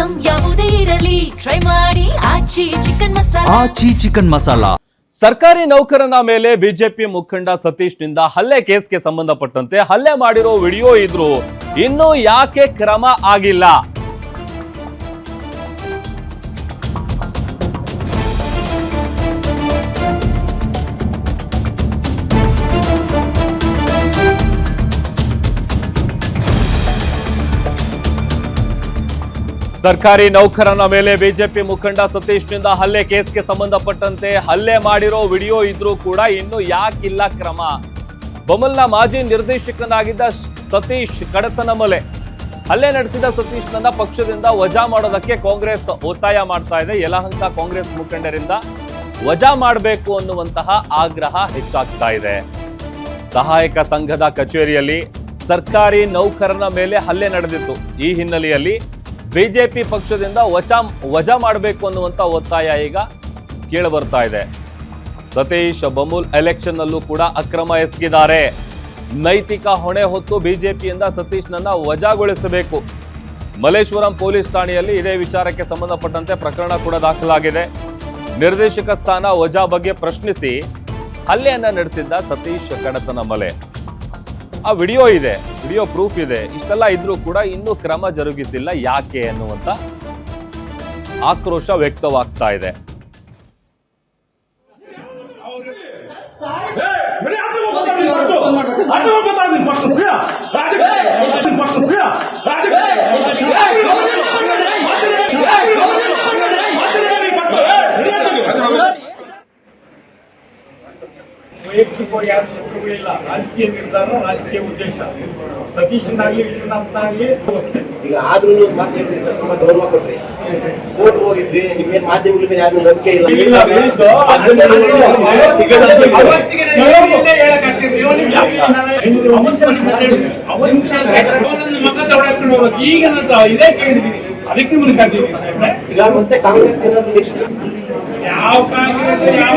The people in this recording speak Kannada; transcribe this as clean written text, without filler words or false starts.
ಐಟಂ ಯಾವುದೇ ಇರಲಿ ಟ್ರೈ ಮಾಡಿ ಆಚಿ ಚಿಕನ್ ಮಸಾಲಾ. ಸರ್ಕಾರಿ ನೌಕರನ ಮೇಲೆ ಬಿಜೆಪಿ ಮುಖಂಡ ಸತೀಶ್ ನಿಂದ ಹಲ್ಲೆ ಕೇಸ್ಗೆ ಸಂಬಂಧಪಟ್ಟಂತೆ ಹಲ್ಲೆ ಮಾಡಿರೋ ವಿಡಿಯೋ ಇದ್ರು ಇನ್ನೂ ಯಾಕೆ ಕ್ರಮ ಆಗಿಲ್ಲ? ಸರ್ಕಾರಿ ನೌಕರನ ಮೇಲೆ ಬಿಜೆಪಿ ಮುಖಂಡ ಸತೀಶ್ ನಿಂದ ಹಲ್ಲೆ ಕೇಸ್ಗೆ ಸಂಬಂಧಪಟ್ಟಂತೆ ಹಲ್ಲೆ ಮಾಡಿರೋ ವಿಡಿಯೋ ಇದ್ರೂ ಕೂಡ ಇನ್ನು ಯಾಕಿಲ್ಲ ಕ್ರಮ? ಬೊಮ್ಮಲ್ನ ಮಾಜಿ ನಿರ್ದೇಶಕನಾಗಿದ್ದ ಸತೀಶ್ ಕಡತನಮಲೆ ಹಲ್ಲೆ ನಡೆಸಿದ ಸತೀಶ್ ನನ್ನ ಪಕ್ಷದಿಂದ ವಜಾ ಮಾಡೋದಕ್ಕೆ ಕಾಂಗ್ರೆಸ್ ಒತ್ತಾಯ ಮಾಡ್ತಾ ಇದೆ. ಯಲಹಂಕ ಕಾಂಗ್ರೆಸ್ ಮುಖಂಡರಿಂದ ವಜಾ ಮಾಡಬೇಕು ಅನ್ನುವಂತಹ ಆಗ್ರಹ ಹೆಚ್ಚಾಗ್ತಾ ಇದೆ. ಸಹಾಯಕ ಸಂಘದ ಕಚೇರಿಯಲ್ಲಿ ಸರ್ಕಾರಿ ನೌಕರನ ಮೇಲೆ ಹಲ್ಲೆ ನಡೆದಿತ್ತು. ಈ ಹಿನ್ನೆಲೆಯಲ್ಲಿ ಬಿಜೆಪಿ ಪಕ್ಷದಿಂದ ವಜಾ ಮಾಡಬೇಕು ಅನ್ನುವಂತ ಒತ್ತಾಯ ಈಗ ಕೇಳಿ ಬರ್ತಾ ಇದೆ. ಸತೀಶ್ ಬಮೂಲ್ ಎಲೆಕ್ಷನ್ ನಲ್ಲೂ ಕೂಡ ಅಕ್ರಮ ಎಸಗಿದ್ದಾರೆ. ನೈತಿಕ ಹೊಣೆ ಹೊತ್ತು ಬಿಜೆಪಿಯಿಂದ ಸತೀಶ್ ನನ್ನ ವಜಾಗೊಳಿಸಬೇಕು. ಮಲ್ಲೇಶ್ವರಂ ಪೊಲೀಸ್ ಠಾಣೆಯಲ್ಲಿ ಇದೇ ವಿಚಾರಕ್ಕೆ ಸಂಬಂಧಪಟ್ಟಂತೆ ಪ್ರಕರಣ ಕೂಡ ದಾಖಲಾಗಿದೆ. ನಿರ್ದೇಶಕ ಸ್ಥಾನ ವಜಾ ಬಗ್ಗೆ ಪ್ರಶ್ನಿಸಿ ಹಲ್ಲೆಯನ್ನ ನಡೆಸಿದ್ದ ಸತೀಶ್ ಕಡತನಮಲೆ. ಆ ವಿಡಿಯೋ ಇದೆ, ವಿಡಿಯೋ ಪ್ರೂಫ್ ಇದೆ. ಇಷ್ಟೆಲ್ಲ ಇದ್ರೂ ಕೂಡ ಇನ್ನೂ ಕ್ರಮ ಜರುಗಿಸಿಲ್ಲ. ಯಾಕೆ ಅನ್ನುವಂತ ಆಕ್ರೋಶ ವ್ಯಕ್ತವಾಗ್ತಾ ಇದೆ. ವೈಯಕ್ತಿಕವಾಗಿ ಯಾರು ಶತ್ರುಗಳಿಲ್ಲ. ರಾಜಕೀಯ ನಿರ್ಧಾರ, ರಾಜಕೀಯ ಉದ್ದೇಶ. ಸತೀಶನಾಗ್ಲಿ ವಿಶ್ವನಾಥ್ನಾಗ್ಲಿ ವ್ಯವಸ್ಥೆ. ಈಗ ಆದ್ರೂ ಮಾತು ಹೇಳಿದ್ರಿ ಸರ್, ತುಂಬಾ ಗೌರವ ಕೊಟ್ರಿ. ಕೋರ್ಟ್ ಹೋಗಿದ್ವಿ, ನಿಮ್ಗೇನ್ ಮಾಧ್ಯಮಗಳ ಮೇಲೆ ಯಾರು ನಂಬಿಕೆ ಇಲ್ಲ. ಈಗ ಇದೇ ಕೇಳಿದೀನಿ, ಅದಕ್ಕೆ ಮುಂದೆ ಈಗ ಮತ್ತೆ ಕಾಂಗ್ರೆಸ್ ಯಾವ ಕಾಂಗ್ರೆಸ್ ಯಾವ